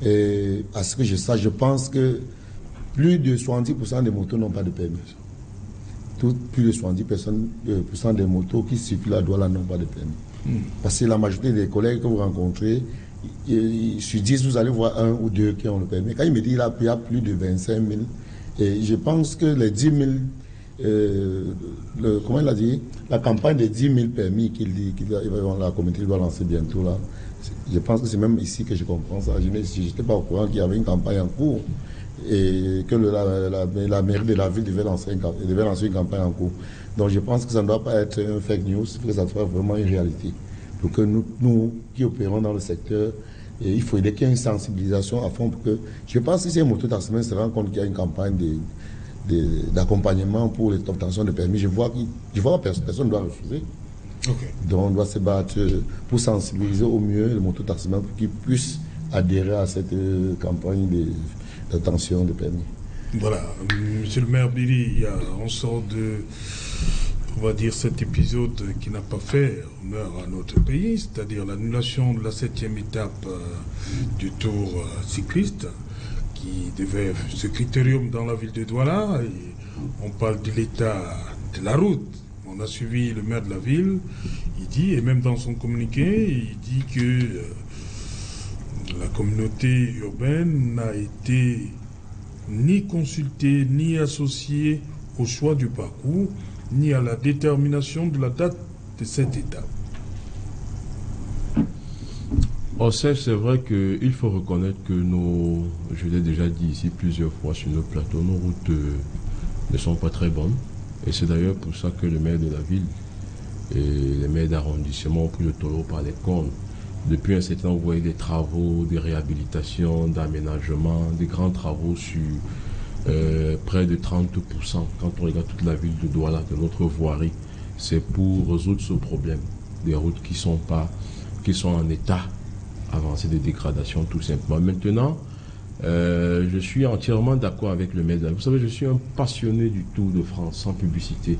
Et à ce que je sache, je pense que plus de 70% des motos n'ont pas de permis. Plus de 70% des motos qui circulent à Douala n'ont pas de permis. Parce que la majorité des collègues que vous rencontrez, sur 10, vous allez voir 1 ou 2 qui ont le permis. Quand il me dit qu'il y a plus de 25 000, et je pense que les 10 000, comment il a dit, la campagne des 10 000 permis la communauté doit lancer bientôt là. Je pense que c'est même ici que je comprends ça. Je n'étais pas au courant qu'il y avait une campagne en cours et que la mairie de la ville devait lancer une campagne en cours. Donc je pense que ça ne doit pas être un fake news, que ça soit vraiment une réalité. Pour que nous qui opérons dans le secteur, il faut qu'il y ait une sensibilisation à fond pour que, je pense que si un mototaximan se rend compte qu'il y a une campagne d'accompagnement pour l'obtention de permis, je vois que personne ne doit refuser. Okay. Donc on doit se battre pour sensibiliser au mieux le mototaximan pour qu'il puisse adhérer à cette campagne d'obtention de permis. Voilà, monsieur le maire Billy, on sort de, on va dire, cet épisode qui n'a pas fait honneur à notre pays, c'est-à-dire l'annulation de la 7e étape du Tour cycliste, qui devait ce critérium dans la ville de Douala. On parle de l'état de la route. On a suivi le maire de la ville, il dit, et même dans son communiqué, il dit que la communauté urbaine n'a été ni consultée, ni associée au choix du parcours, ni à la détermination de la date de cette étape. C'est vrai qu'il faut reconnaître que je l'ai déjà dit ici plusieurs fois sur nos plateaux, nos routes ne sont pas très bonnes. Et c'est d'ailleurs pour ça que le maire de la ville et les maires d'arrondissement ont pris le taureau par les cornes. Depuis un certain temps, vous voyez des travaux, des réhabilitations, d'aménagement, des grands travaux sur près de 30%. Quand on regarde toute la ville de Douala, de notre voirie, c'est pour résoudre ce problème. Des routes qui sont en état avancé de dégradation tout simplement. Maintenant, je suis entièrement d'accord avec le maire. Vous savez, je suis un passionné du Tour de France, sans publicité.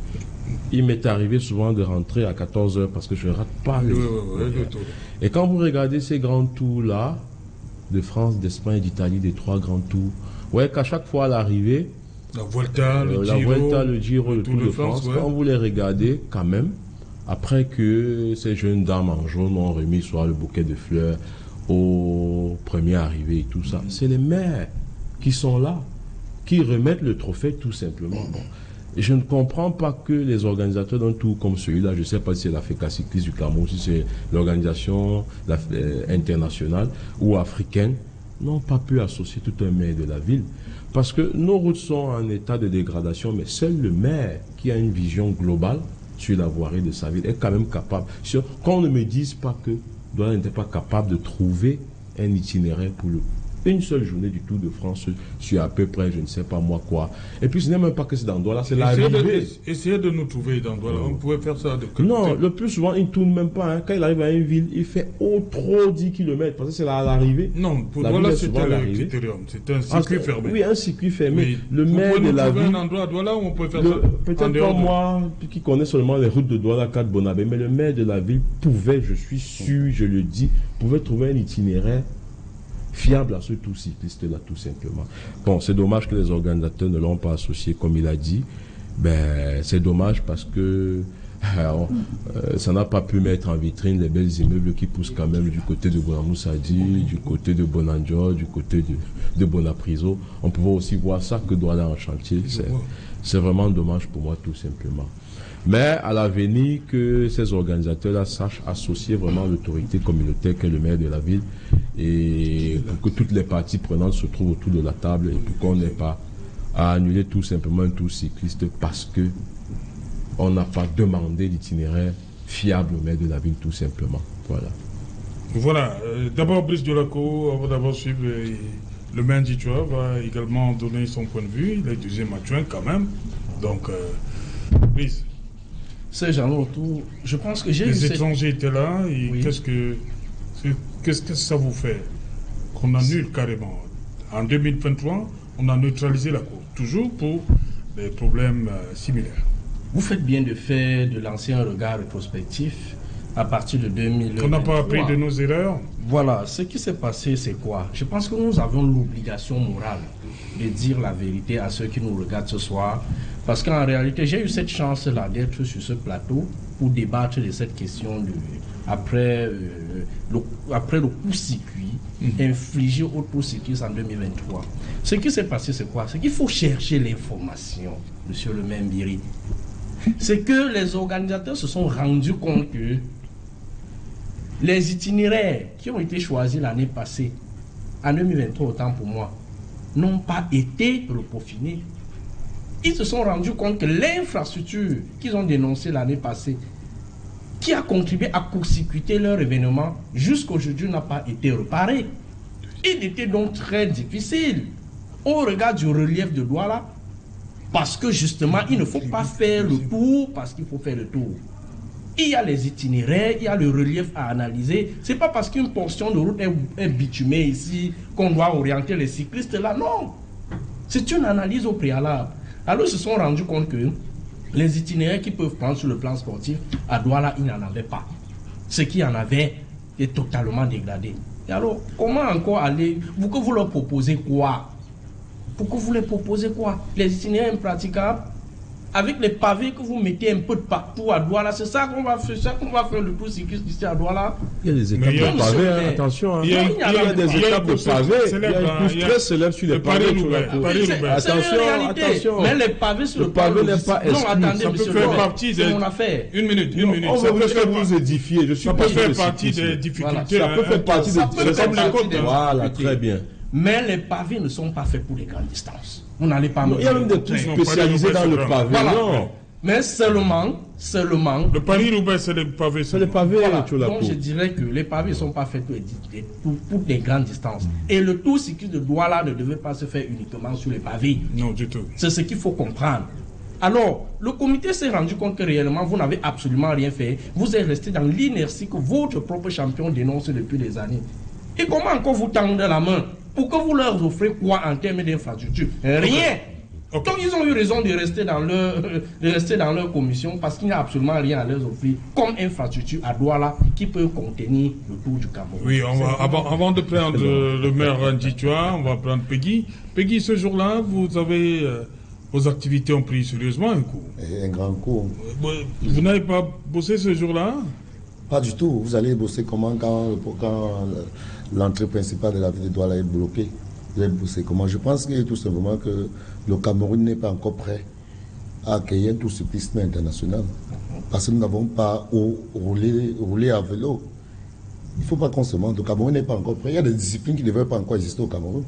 Il m'est arrivé souvent de rentrer à 14 h parce que je ne rate pas les tours. Et quand vous regardez ces grands tours-là, de France, d'Espagne, d'Italie, des 3 grands tours, vous voyez qu'à chaque fois à l'arrivée, la Vuelta, le Giro, le Tour de France, quand vous les regardez quand même, après que ces jeunes dames en jaune ont remis soit le bouquet de fleurs aux premiers arrivés et tout ça, c'est les maires qui sont là, qui remettent le trophée tout simplement. Bon. Je ne comprends pas que les organisateurs d'un tour comme celui-là, je ne sais pas si c'est la FECA cycliste du Cameroun, si c'est l'organisation internationale ou africaine, n'ont pas pu associer tout un maire de la ville. Parce que nos routes sont en état de dégradation, mais seul le maire qui a une vision globale sur la voirie de sa ville est quand même capable. Qu'on ne me dise pas que Douala n'était pas capable de trouver un itinéraire pour une seule journée du Tour de France sur à peu près, je ne sais pas moi quoi. Et puis ce n'est même pas que c'est dans Douala, c'est l'arrivée. Essayez de nous trouver dans Douala, on pouvait faire ça de côté. Non, le plus souvent, il ne tourne même pas. Hein. Quand il arrive à une ville, il fait trop 10 km, parce que c'est l'arrivée. Non, pour Douala, c'était le critérium. C'était un circuit fermé. Oui, un circuit fermé. Mais le maire de la ville... un endroit à Douala où on peut faire ça. Peut-être pas moi, qui connais seulement les routes de Douala, 4 Bonabé, mais le maire de la ville pouvait, je suis sûr, je le dis, pouvait trouver un itinéraire fiable à ce tour cycliste-là, tout simplement. Bon, c'est dommage que les organisateurs ne l'ont pas associé, comme il a dit. Ben, c'est dommage parce que ça n'a pas pu mettre en vitrine les belles immeubles qui poussent quand même du côté de Bonamoussadi, du côté de Bonanjo, du côté de Bonapriso. On pouvait aussi voir ça que Douala en chantier. C'est vraiment dommage pour moi, tout simplement. Mais à l'avenir, que ces organisateurs-là sachent associer vraiment l'autorité communautaire qu'est le maire de la ville et pour que toutes les parties prenantes se trouvent autour de la table et pour qu'on n'ait pas à annuler tout simplement un tour cycliste parce que on n'a pas demandé d'itinéraire fiable au maire de la ville, tout simplement. Voilà. Voilà. D'abord, Brice Diolako, avant d'avoir suivi le maire d'Itua, va également donner son point de vue. Il est deuxième adjoint quand même. Donc, Brice. C'est genre je pense que j'ai... Les étrangers étaient là et oui. Qu'est-ce que ça vous fait qu'on annule carrément? En 2023, on a neutralisé la cour, toujours pour des problèmes similaires. Vous faites bien de lancer un regard rétrospectif à partir de 2023. On n'a pas appris de nos erreurs Voilà, ce qui s'est passé, c'est quoi? Je pense que nous avons l'obligation morale de dire la vérité à ceux qui nous regardent ce soir. Parce qu'en réalité, j'ai eu cette chance-là d'être sur ce plateau pour débattre de cette question après le coup-circuit infligé au coup-circuit en 2023. Ce qui s'est passé, c'est quoi? C'est qu'il faut chercher l'information, monsieur le maire Mbiri. C'est que les organisateurs se sont rendus compte que les itinéraires qui ont été choisis l'année passée, en 2023 autant pour moi, n'ont pas été repeaufinés. Ils se sont rendus compte que l'infrastructure qu'ils ont dénoncée l'année passée, qui a contribué à court-circuiter leur événement, jusqu'aujourd'hui n'a pas été réparée. Il était donc très difficile au regard du relief de Douala, parce que justement, il ne faut pas faire le tour, parce qu'il faut faire le tour. Il y a les itinéraires, il y a le relief à analyser. Ce n'est pas parce qu'une portion de route est bitumée ici qu'on doit orienter les cyclistes là, non. C'est une analyse au préalable. Alors ils se sont rendus compte que les itinéraires qu'ils peuvent prendre sur le plan sportif, à Douala, ils n'en avaient pas. Ce qui en avait est totalement dégradé. Et alors, comment encore aller? Pourquoi vous leur proposez quoi? Pourquoi vous leur proposez quoi? Les itinéraires impraticables, avec les pavés que vous mettez un peu de partout à Douala, c'est ça qu'on va faire le tour cycliste ici à Douala. Il y a des étapes de pavés, hein, attention. Il y a des étapes de pavés. Il y a une course très célèbre sur les pavés. Attention. Mais les pavés sur le pavé n'est pas exclu. Non, attendez, ça monsieur, peut faire partie c'est mon affaire. Une minute. On va vous édifier. Ça peut faire partie des difficultés. Ça peut faire partie des difficultés. Voilà, très bien. Mais les pavés ne sont pas faits pour les grandes distances. Vous n'allez pas me Il y a même des courses spécialisées dans le pavé. Voilà. Non. Mais seulement. Le Paris-Roubaix, c'est les pavés. C'est les pavés, voilà. tu l'as. Donc je dirais que les pavés ne sont pas faits pour des grandes distances. Et le tour cycliste de Douala ne devait pas se faire uniquement sur les pavés. Non, du tout. C'est ce qu'il faut comprendre. Alors, le comité s'est rendu compte que réellement, vous n'avez absolument rien fait. Vous êtes resté dans l'inertie que votre propre champion dénonce depuis des années. Et comment encore vous tendez la main? Pour que vous leur offrez quoi en termes d'infrastructure? Rien. Okay. Donc ils ont eu raison de rester dans leur commission parce qu'il n'y a absolument rien à leur offrir comme infrastructure à Douala qui peut contenir le tour du Cameroun. Oui, avant de prendre le maire Randjitua, on va prendre Peggy. Peggy, ce jour-là, vous avez vos activités ont pris sérieusement un coup. Un grand coup. Vous n'avez pas bossé ce jour-là? Pas du tout. Vous allez bosser comment quand l'entrée principale de la ville de Douala est bloquée? Vous allez bosser comment? Je pense que tout simplement que le Cameroun n'est pas encore prêt à accueillir tout ce cyclisme international. Parce que nous n'avons pas roulé à vélo. Il ne faut pas qu'on se mente. Le Cameroun n'est pas encore prêt. Il y a des disciplines qui ne devraient pas encore exister au Cameroun.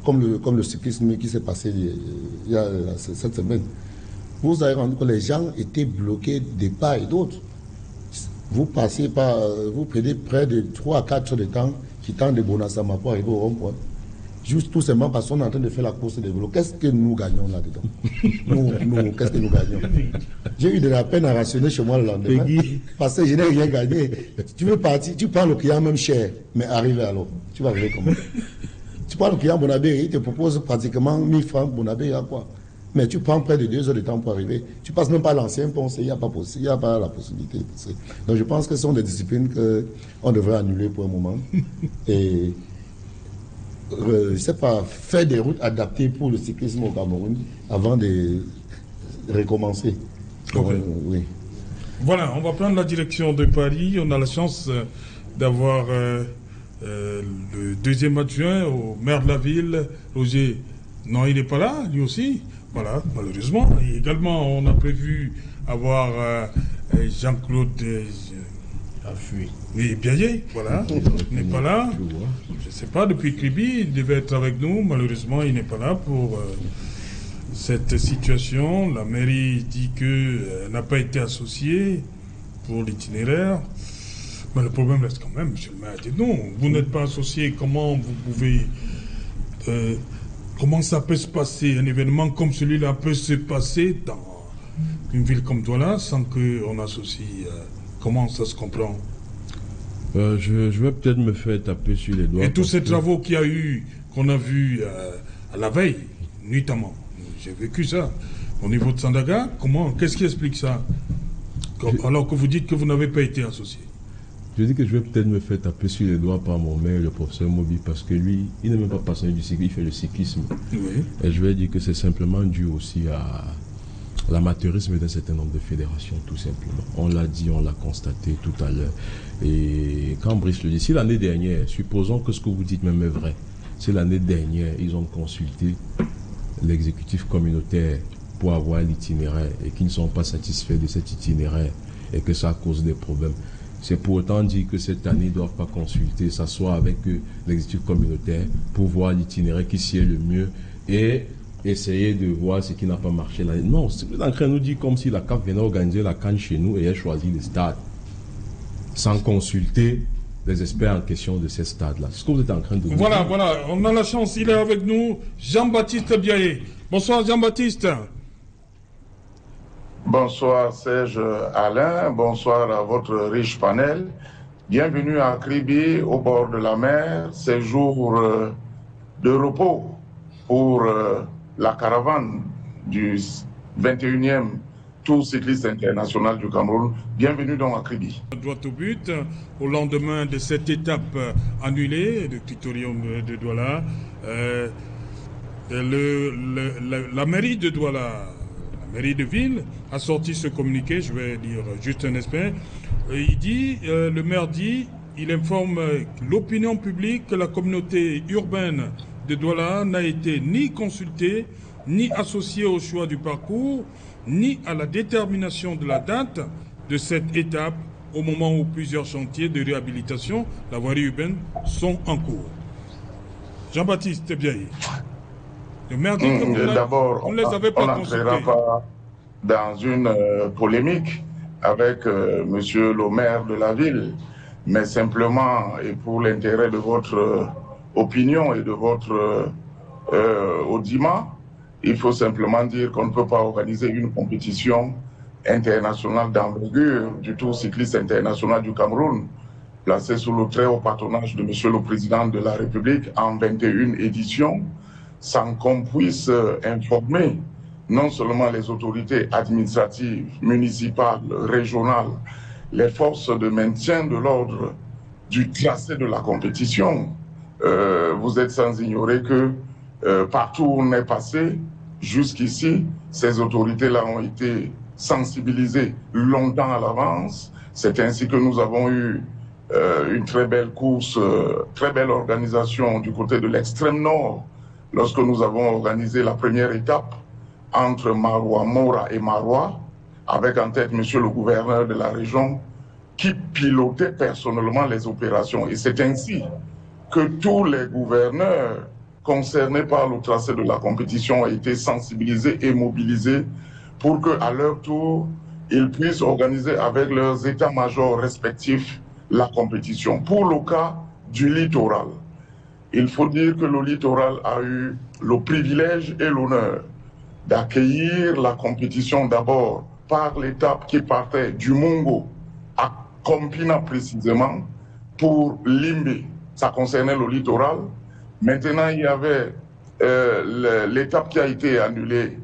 Comme le cyclisme qui s'est passé il y a cette semaine. Vous avez rendu que les gens étaient bloqués de part et d'autre. Vous prenez près de 3 à 4 heures de temps qui tendent de Bonassama pour arriver au rond-point. Juste tout simplement parce qu'on est en train de faire la course des vélos. Qu'est-ce que nous gagnons là-dedans? Nous, qu'est-ce que nous gagnons? J'ai eu de la peine à rationner chez moi le lendemain. Parce que je n'ai rien gagné. Tu veux partir, tu prends le client même cher, mais arrive alors. Tu vas arriver comment? Tu prends le client Bonabé, il te propose pratiquement 1000 francs Bonabé, il y a quoi? Mais tu prends près de 2 heures de temps pour arriver. Tu passes même pas l'ancien pont, il n'y a pas la possibilité de passer. Donc je pense que ce sont des disciplines qu'on devrait annuler pour un moment. Et je ne sais pas, faire des routes adaptées pour le cyclisme au Cameroun avant de recommencer. Okay. Oui. Voilà, on va prendre la direction de Paris. On a la chance d'avoir le deuxième adjoint au maire de la ville, Roger. Non, il n'est pas là, lui aussi. Voilà, malheureusement. Et également, on a prévu avoir Jean-Claude oui, Biaillé, voilà. Il n'est pas là. Je ne sais pas, depuis Kribi, il devait être avec nous. Malheureusement, il n'est pas là pour cette situation. La mairie dit qu'elle n'a pas été associée pour l'itinéraire. Mais le problème reste quand même, monsieur le maire. Non, vous n'êtes pas associé. Comment vous pouvez... comment ça peut se passer? Un événement comme celui-là peut se passer dans une ville comme Douala sans qu'on associe... comment ça se comprend? Je vais peut-être me faire taper sur les doigts. Et tous ces travaux qu'il y a eu, qu'on a vus à la veille, nuitamment, j'ai vécu ça. Au niveau de Sandaga, qu'est-ce qui explique ça? Alors que vous dites que vous n'avez pas été associé. Je dis que je vais peut-être me faire taper sur les doigts par mon maire, le professeur Mobi, parce que lui, il n'est même pas passionné du cyclisme, il fait le cyclisme. Oui. Et je vais dire que c'est simplement dû aussi à l'amateurisme d'un certain nombre de fédérations, tout simplement. On l'a dit, on l'a constaté tout à l'heure. Et quand Brice le dit, si l'année dernière, supposons que ce que vous dites même est vrai, si l'année dernière, ils ont consulté l'exécutif communautaire pour avoir l'itinéraire et qu'ils ne sont pas satisfaits de cet itinéraire et que ça cause des problèmes, c'est pour autant dire que cette année, ils ne doivent pas consulter, s'asseoir avec l'exécutif communautaire pour voir l'itinéraire qui s'y est le mieux et essayer de voir ce qui n'a pas marché l'année. Non, ce que vous êtes en train de nous dire comme si la CAF venait organiser la CAN chez nous et elle choisi les stades sans consulter les experts en question de ces stades-là. C'est ce que vous êtes en train de nous Voilà, dire. voilà, on a la chance, il est avec nous, Jean-Baptiste Biaye. Bonsoir Jean-Baptiste. Bonsoir Serge Alain, bonsoir à votre riche panel. Bienvenue à Kribi, au bord de la mer, séjour de repos pour la caravane du 21e Tour cycliste international du Cameroun. Bienvenue donc à Kribi. Droit au but, au lendemain de cette étape annulée, le critérium de Douala, la mairie de Douala, la mairie de ville, a sorti ce communiqué, je vais dire juste un aspect. Il dit, le maire dit, il informe l'opinion publique que la communauté urbaine de Douala n'a été ni consultée, ni associée au choix du parcours, ni à la détermination de la date de cette étape au moment où plusieurs chantiers de réhabilitation de la voirie urbaine sont en cours. Jean-Baptiste Biaye. Le maire dit que d'abord, on ne les avait pas consultés. On n'entrera pas dans une polémique avec monsieur le maire de la ville, mais simplement, et pour l'intérêt de votre opinion et de votre audimat, il faut simplement dire qu'on ne peut pas organiser une compétition internationale d'envergure du Tour cycliste international du Cameroun, placée sous le très haut patronage de monsieur le président de la République en 21 éditions, sans qu'on puisse informer non seulement les autorités administratives, municipales, régionales, les forces de maintien de l'ordre du tracé de la compétition. Vous êtes sans ignorer que partout où on est passé, jusqu'ici, ces autorités-là ont été sensibilisées longtemps à l'avance. C'est ainsi que nous avons eu une très belle course, très belle organisation du côté de l'extrême nord, lorsque nous avons organisé la première étape entre Maroua, Mora et Maroua, avec en tête monsieur le gouverneur de la région, qui pilotait personnellement les opérations. Et c'est ainsi que tous les gouverneurs concernés par le tracé de la compétition ont été sensibilisés et mobilisés pour qu'à leur tour, ils puissent organiser avec leurs états-majors respectifs la compétition. Pour le cas du littoral, il faut dire que le littoral a eu le privilège et l'honneur d'accueillir la compétition d'abord par l'étape qui partait du Mongo à Kompina précisément pour Limbe. Ça concernait le littoral. Maintenant, il y avait l'étape qui a été annulée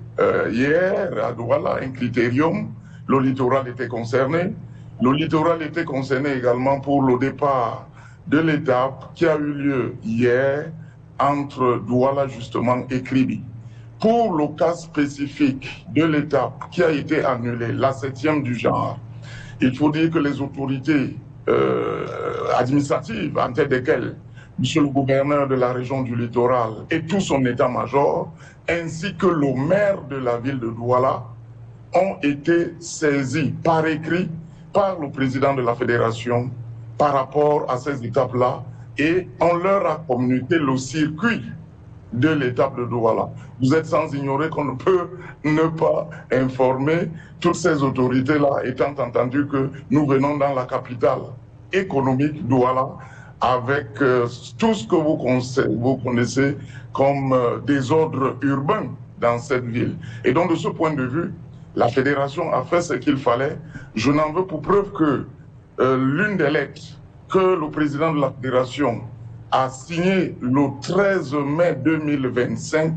hier à Douala, un critérium. Le littoral était concerné. Le littoral était concerné également pour le départ de l'étape qui a eu lieu hier entre Douala justement et Kribi. Pour le cas spécifique de l'étape qui a été annulée, la 7e du genre, il faut dire que les autorités administratives, en tête desquelles monsieur le gouverneur de la région du littoral et tout son état-major, ainsi que le maire de la ville de Douala, ont été saisis par écrit par le président de la fédération par rapport à ces étapes-là, et on leur a communiqué le circuit de l'étape de Douala. Vous êtes sans ignorer qu'on ne peut ne pas informer toutes ces autorités-là, étant entendu que nous venons dans la capitale économique, Douala, avec tout ce que vous connaissez comme désordre urbain dans cette ville. Et donc, de ce point de vue, la fédération a fait ce qu'il fallait. Je n'en veux pour preuve que l'une des lettres que le président de la fédération a signée le 13 mai 2025,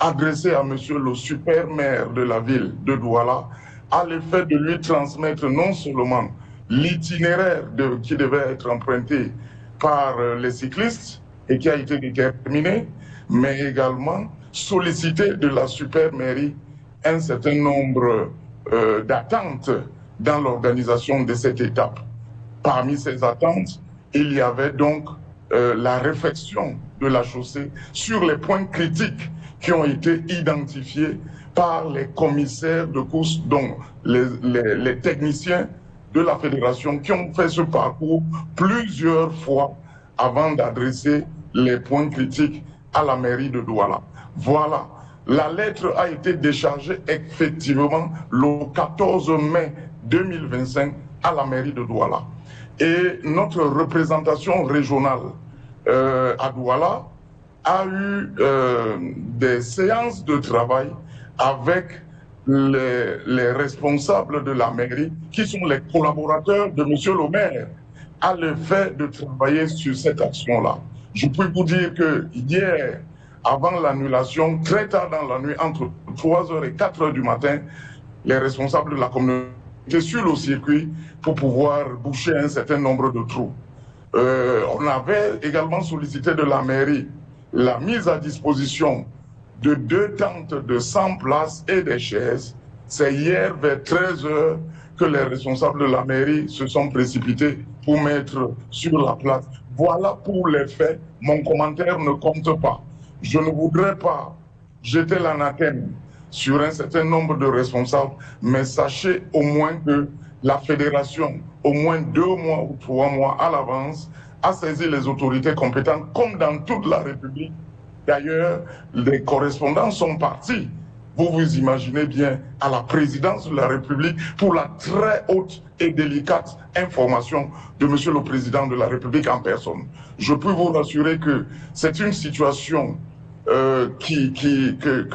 adressée à monsieur le super maire de la ville de Douala, a l'effet de lui transmettre non seulement l'itinéraire qui devait être emprunté par les cyclistes et qui a été déterminé, mais également solliciter de la super mairie un certain nombre d'attentes dans l'organisation de cette étape. Parmi ces attentes, il y avait donc la réflexion de la chaussée sur les points critiques qui ont été identifiés par les commissaires de course, dont les techniciens de la fédération qui ont fait ce parcours plusieurs fois avant d'adresser les points critiques à la mairie de Douala. Voilà, la lettre a été déchargée effectivement le 14 mai 2025 à la mairie de Douala. Et notre représentation régionale à Douala a eu des séances de travail avec les responsables de la mairie, qui sont les collaborateurs de M. le maire, à l'effet de travailler sur cette action-là. Je peux vous dire que hier, avant l'annulation, très tard dans la nuit, entre 3h et 4h du matin, les responsables de la communauté étaient sur le circuit pour pouvoir boucher un certain nombre de trous. On avait également sollicité de la mairie la mise à disposition de 2 tentes de 100 places et des chaises. C'est hier vers 13h que les responsables de la mairie se sont précipités pour mettre sur la place. Voilà pour les faits, mon commentaire ne compte pas. Je ne voudrais pas jeter l'anathème sur un certain nombre de responsables, mais sachez au moins que la fédération, au moins 2 mois ou 3 mois à l'avance, a saisi les autorités compétentes, comme dans toute la République. D'ailleurs, les correspondants sont partis, vous imaginez bien, à la présidence de la République pour la très haute et délicate information de Monsieur le Président de la République en personne. Je peux vous rassurer que c'est une situation que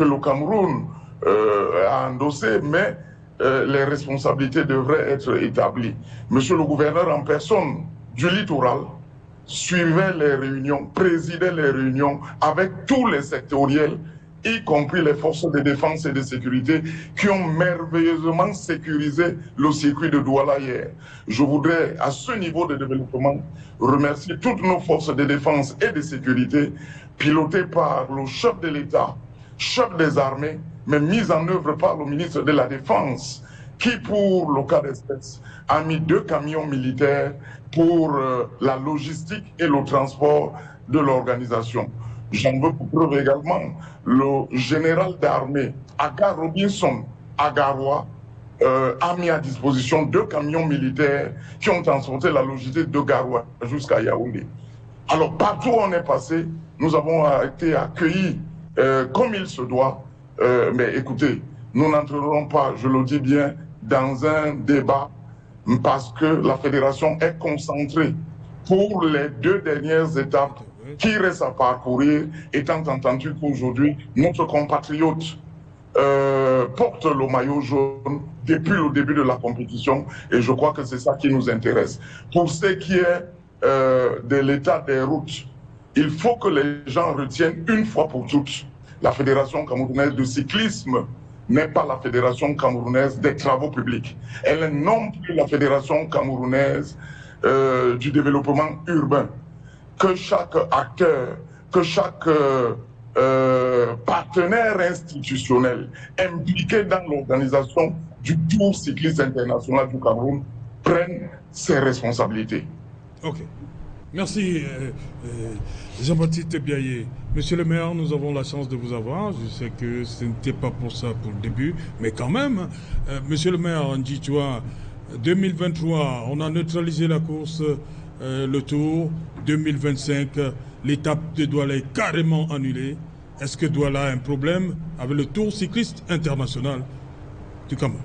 le Cameroun a endossée, mais les responsabilités devraient être établies. Monsieur le gouverneur en personne du littoral suivait les réunions, présidait les réunions avec tous les sectoriels, y compris les forces de défense et de sécurité qui ont merveilleusement sécurisé le circuit de Douala hier. Je voudrais, à ce niveau de développement, remercier toutes nos forces de défense et de sécurité, pilotées par le chef de l'État, chef des armées, mais mises en œuvre par le ministre de la Défense, qui, pour le cas d'espèce, a mis 2 camions militaires pour la logistique et le transport de l'organisation. J'en veux pour preuve également le général d'armée, Agar Robinson Agaroua, a mis à disposition 2 camions militaires qui ont transporté la logistique de Garoua jusqu'à Yaoundé. Alors, partout où on est passé, nous avons été accueillis comme il se doit. Mais écoutez, nous n'entrerons pas, je le dis bien, dans un débat parce que la fédération est concentrée pour les 2 dernières étapes qui restent à parcourir, étant entendu qu'aujourd'hui, notre compatriote porte le maillot jaune depuis le début de la compétition, et je crois que c'est ça qui nous intéresse. Pour ce qui est de l'état des routes, il faut que les gens retiennent une fois pour toutes, la Fédération camerounaise de cyclisme n'est pas la Fédération camerounaise des travaux publics. Elle est non plus la Fédération camerounaise du développement urbain. Que chaque acteur, que chaque partenaire institutionnel impliqué dans l'organisation du Tour cycliste international du Cameroun prenne ses responsabilités. Ok. Merci Jean-Baptiste Biaye. Monsieur le maire, nous avons la chance de vous avoir. Je sais que ce n'était pas pour ça pour le début, mais quand même, monsieur le maire, on dit, tu vois, 2023, on a neutralisé la course, le Tour. 2025, l'étape de Douala est carrément annulée. Est-ce que Douala a un problème avec le Tour cycliste international du Cameroun?